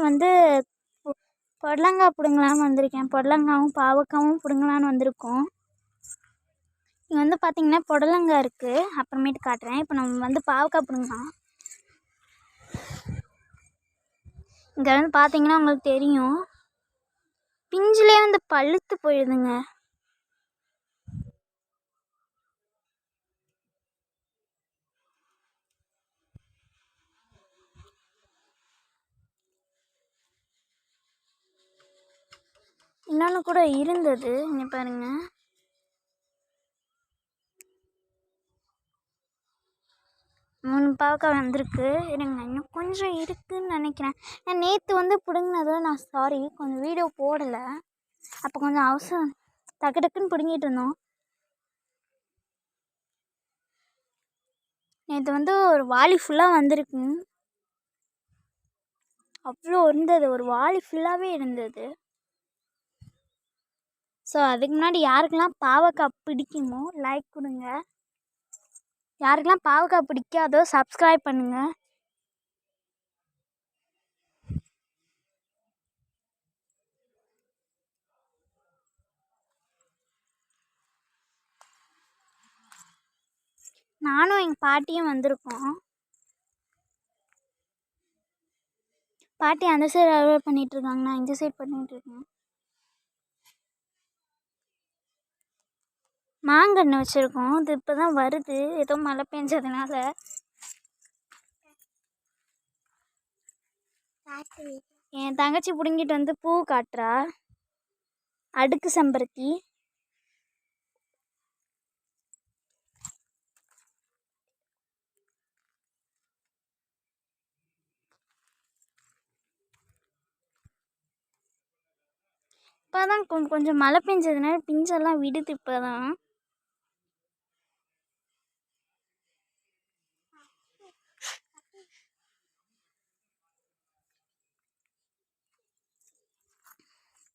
வந்து புடலங்காய் பிடுங்கலான்னு வந்திருக்கேன். புடலங்காவும் பாவக்காவும் பிடுங்கலான்னு வந்திருக்கோம். இங்கே வந்து பார்த்திங்கன்னா புடலங்காய் இருக்குது, அப்புறமேட்டு காட்டுறேன். இப்போ நம்ம வந்து பாவக்காய் பிடுங்கலாம். இங்கே வந்து பார்த்திங்கன்னா உங்களுக்கு தெரியும், பிஞ்சிலே வந்து பழுத்து போயிடுதுங்க. இன்னொன்று கூட இருந்தது, இங்கே பாருங்கள். மூணு பாவக்காய் வந்திருக்கு. இருங்க, இன்னும் கொஞ்சம் இருக்குதுன்னு நினைக்கிறேன். நான் நேற்று வந்து பிடுங்கினதில் நான் சாரி கொஞ்சம் வீடியோ போடலை. அப்போ கொஞ்சம் அவசரம், டக்கு டக்குன்னு பிடுங்கிட்டு இருந்தோம். நேற்று வந்து ஒரு வாளி ஃபுல்லாக வந்திருக்கு. அவ்வளோ இருந்தது, ஒரு வாளி ஃபுல்லாகவே இருந்தது. ஸோ அதுக்கு முன்னாடி யாருக்கெல்லாம் பாவக்காய் பிடிக்குமோ லைக் கொடுங்க, யாருக்கெல்லாம் பாவக்காய் பிடிக்காதோ சப்ஸ்கிரைப் பண்ணுங்கள். நானும் எங்கள் பாட்டியும் வந்திருக்கோம். பாட்டி அந்த சைடு அறுவடை பண்ணிகிட்ருக்காங்க, நான் இந்த சைடு பண்ணிகிட்ருக்கேன். மாங்கன்று வச்சுருக்கோம், இது இப்போ தான் வருது, ஏதோ மழை பெஞ்சதுனால. என் தங்கச்சி பிடுங்கிட்டு வந்து பூ காட்டுறா, அடுக்கு செம்பருத்தி. இப்போ தான் கொஞ்சம் மழை பெஞ்சதுனால பிஞ்செல்லாம் விடுது இப்போ தான்.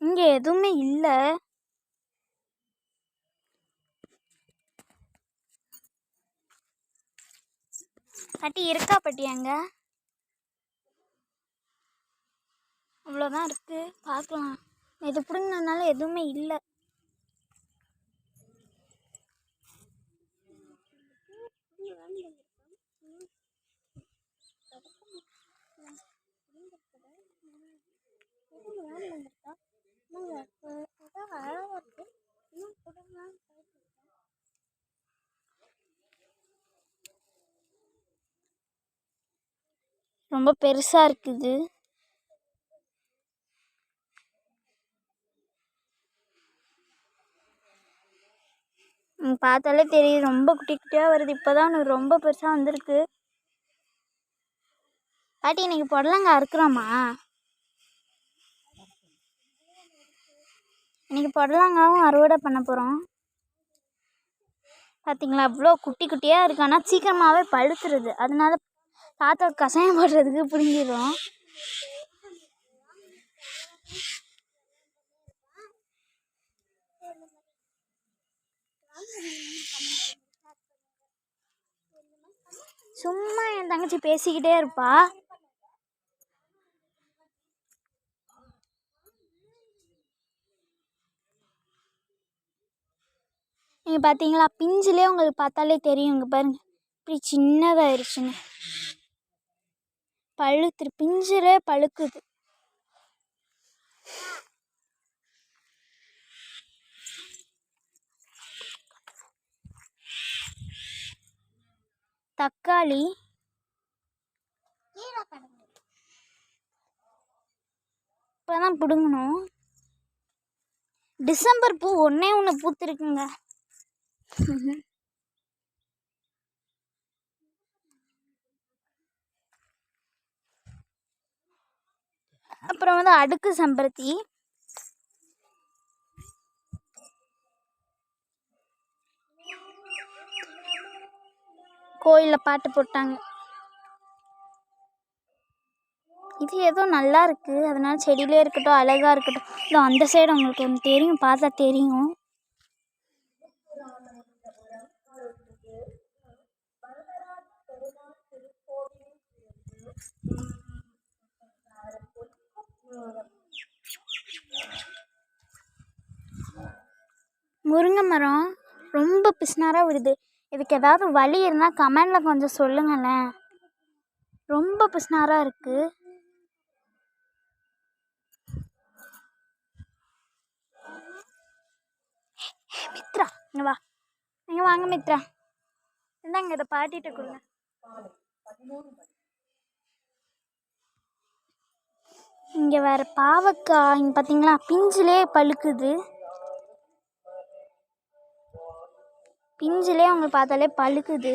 இங்கே எதுவுமே இல்லை. பாட்டி இருக்கா பாட்டி? அங்கே அவ்வளோதான் இருக்குது, பார்க்கலாம். இது பிடுங்கினதுனால எதுவுமே இல்லை. ரொம்ப பெருசாக இருக்குது. பார்த்தாலே தெரியுது, ரொம்ப குட்டி குட்டியாக வருது. இப்போ தான் ரொம்ப பெருசாக வந்திருக்கு. பாட்டி இன்னைக்கு புடலங்காய் அறுக்குறோமா? இன்னைக்கு புடலங்காவும் அறுவடை பண்ண போகிறோம். பார்த்தீங்களா, அவ்வளோ குட்டி குட்டியாக இருக்குது. ஆனால் சீக்கிரமாகவே பழுத்துருது, அதனால தாத்தா கஷாயம் போடுறதுக்கு பிடுங்கிடுறோம். சும்மா என் தங்கச்சி பேசிக்கிட்டே இருப்பா. நீங்கள் பார்த்தீங்களா, பிஞ்சிலே உங்களுக்கு பார்த்தாலே தெரியும். இங்கே பாருங்க, இப்படி சின்னதாகிடுச்சுன்னு பழுத்து, பிஞ்சிலே பழுக்குது. தக்காளி இப்போதான் பிடுங்கணும். டிசம்பர் பூ ஒன்றே ஒன்று பூத்துருக்குங்க. அப்புறம் வந்து அடுக்கு செம்பருத்தி. கோயிலில் பாட்டு போட்டாங்க. இது ஏதோ நல்லா இருக்குது, அதனால செடியிலே இருக்கட்டும், அழகாக இருக்கட்டும். இல்லை அந்த சைடு உங்களுக்கு ஒன்று தெரியும், பார்த்தா தெரியும். முருங்கை மரம் ரொம்ப பிஸ்னாராக விடுது. இதுக்கு ஏதாவது வழி இருந்தால் கமெண்டில் கொஞ்சம் சொல்லுங்களேன். ரொம்ப பிஸ்னாராக இருக்குது. மித்ரா இங்கே வா, இங்கே வாங்க மித்ரா, இந்தாங்க இதை பாட்டிகிட்ட கொடுங்க. இங்கே வேறு பாவக்காய் இங்கே பார்த்தீங்களா, பிஞ்சிலே பழுக்குது. பிஞ்சிலே உங்களுக்கு பார்த்தாலே பழுக்குது.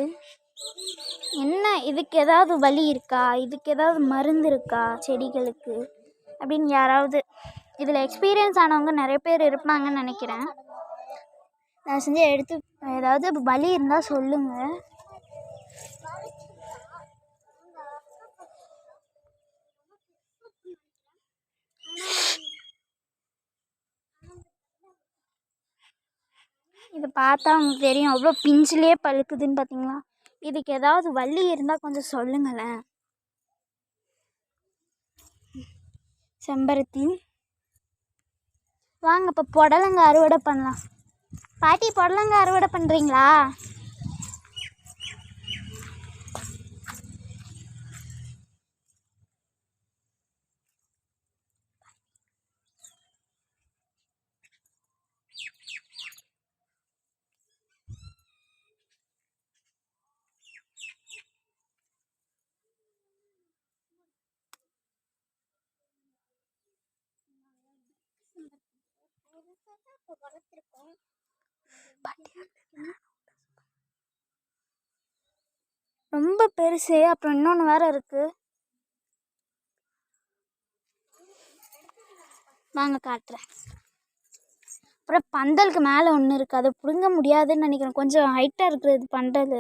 என்ன இதுக்கு ஏதாவது வழி இருக்கா, இதுக்கு ஏதாவது மருந்து இருக்கா செடிகளுக்கு அப்படின்னு யாராவது இதில் எக்ஸ்பீரியன்ஸ் ஆனவங்க நிறைய பேர் இருப்பாங்கன்னு நினைக்கிறேன். நான் செஞ்சு எடுத்து ஏதாவது வழி இருந்தால் சொல்லுங்கள். இதை பார்த்தா உங்களுக்கு தெரியும் அவ்வளோ பிஞ்சிலே பழுக்குதுன்னு பார்த்தீங்களா. இதுக்கு ஏதாவது வழி இருந்தால் கொஞ்சம் சொல்லுங்களேன். செம்பருத்தி வாங்க இப்போ புடலங்க அறுவடை பண்ணலாம். பாட்டி புடலங்க அறுவடை பண்ணுறீங்களா? ரொம்ப பெருசு. அப்புறம் இன்னொன்று வேற இருக்கு, வாங்க காட்டுறேன். அப்புறம் பந்தலுக்கு மேலே ஒன்று இருக்குது, அதை பிடுங்க முடியாதுன்னு நினைக்கிறேன். கொஞ்சம் ஹைட்டாக இருக்கிறது பந்தல்.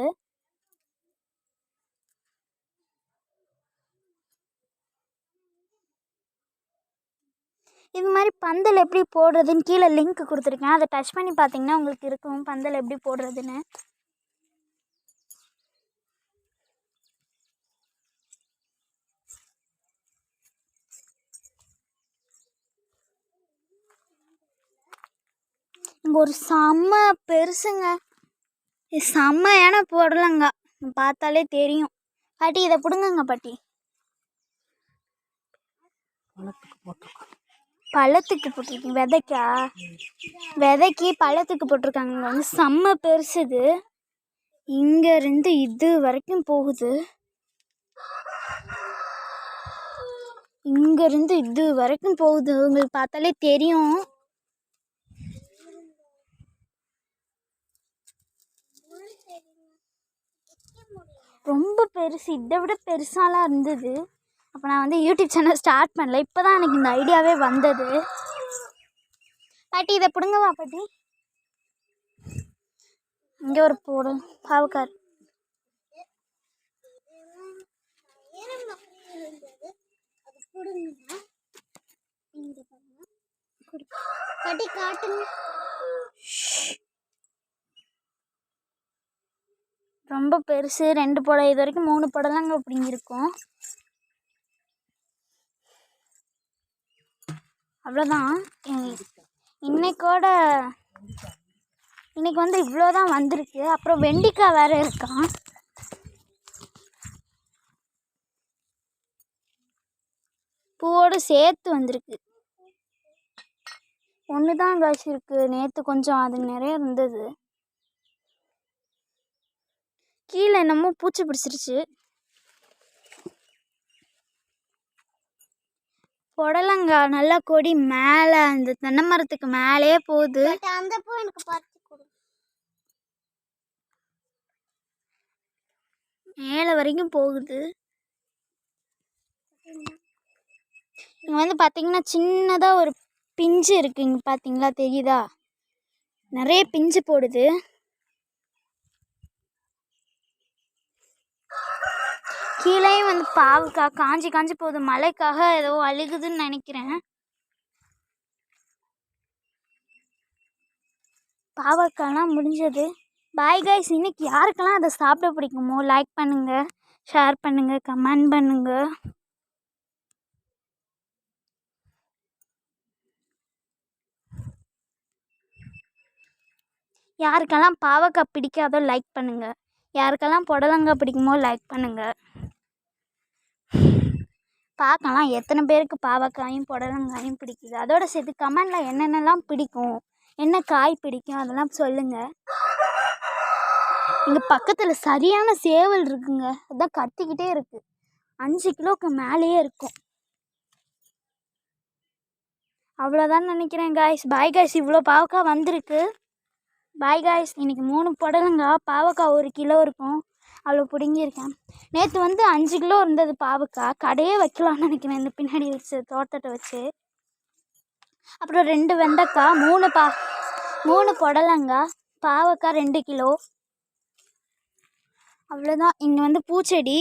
இது மாதிரி பந்தல் எப்படி போடுறதுன்னு கீழே லிங்க் கொடுத்துருக்கேன், அதை டச் பண்ணி பார்த்தீங்கன்னா உங்களுக்கு இருக்கும் பந்தல் எப்படி போடுறதுன்னு. இங்கே ஒரு செம்ம பெருசுங்க, இது செம்மையான புடலங்க, பார்த்தாலே தெரியும். பாட்டி இதை பிடுங்குங்க பாட்டி. பழத்துக்கு போட்டிருக்கீங்க, விதைக்கா? விதைக்கு பழத்துக்கு போட்டிருக்காங்க. இங்கே வந்து செம்ம பெருசு. இது இங்கேருந்து இது வரைக்கும் போகுது, இங்கேருந்து இது வரைக்கும் போகுது, உங்களுக்கு பார்த்தாலே தெரியும். ரொம்ப பெருசு, இதை விட பெருசாலாம் இருந்தது. அப்போ நான் வந்து யூடியூப் சேனல் ஸ்டார்ட் பண்ணல, இப்போ தான் எனக்கு இந்த ஐடியாவே வந்தது. பாட்டி இதை பிடுங்கவா பாட்டி? இங்கே ஒரு போடு பாவக்கார். ரொம்ப பெருசு, 2 புடவை, இது வரைக்கும் 3 புடலங்க அப்படிங்கிருக்கும். அவ்வளோதான். இன்னைக்கு வந்து இவ்வளோதான் வந்திருக்கு. அப்புறம் வெண்டிக்காய் வேறு இருக்கான், பூவோடு சேர்த்து வந்திருக்கு. ஒன்று தான் காய்ச்சி இருக்கு, நேற்று கொஞ்சம் அது நிறைய இருந்தது. கீழே என்னமோ பூச்சி பிடிச்சிருச்சு. புடலங்காய் நல்லா கொடி மேலே அந்த தென்னை மரத்துக்கு மேலேயே போகுது. அந்த பூ எனக்கு பார்த்து கொடு, மேலே வரைக்கும் போகுது. இங்கே வந்து பார்த்தீங்கன்னா சின்னதாக ஒரு பிஞ்சு இருக்குது, இங்கே பார்த்தீங்களா தெரியுதா, நிறைய பிஞ்சு போடுது. கீழே வந்து பாவக்காய் காஞ்சி காஞ்சி போகுது, மழைக்காக ஏதோ அழுகுதுன்னு நினைக்கிறேன். பாவக்காய்லாம் முடிஞ்சது. பாய் கைஸ், இன்னைக்கு யாருக்கெல்லாம் அதை சாப்பிட பிடிக்குமோ லைக் பண்ணுங்கள், ஷேர் பண்ணுங்கள், கமெண்ட் பண்ணுங்கள். யாருக்கெல்லாம் பாவக்காய் பிடிக்காதோ லைக் பண்ணுங்கள். யாருக்கெல்லாம் புடலங்காய் பிடிக்குமோ லைக் பண்ணுங்கள். பார்க்கலாம் எத்தனை பேருக்கு பாவக்காயும் புடலங்காயும் பிடிக்குது. அதோட சேர்த்து கமெண்டில் என்னென்னலாம் பிடிக்கும், என்ன காய் பிடிக்கும் அதெல்லாம் சொல்லுங்கள். இங்கே பக்கத்தில் சரியான சேவல் இருக்குங்க. அதான் கத்திக்கிட்டே இருக்குது. 5 கிலோவுக்கு மேலேயே இருக்கும். அவ்வளோதான் நினைக்கிறேன் காய்ஸ். Bye guys. இவ்வளோ பாவக்காய் வந்திருக்கு. Bye guys. இன்றைக்கி 3 புடலங்காய், பாவக்காய் 1 கிலோ இருக்கும். அவ்வளோ பிடுங்கியிருக்கேன். நேற்று வந்து 5 கிலோ இருந்தது பாவக்காய். கடையே வைக்கலான்னு நினைக்கிறேன் இந்த பின்னாடி வச்சு தோட்டத்தை வச்சு. அப்புறம் 2 வெண்டைக்காய், 3 புடலங்காய், பாவக்காய் 2 கிலோ. அவ்வளோதான். இங்கே வந்து பூச்செடி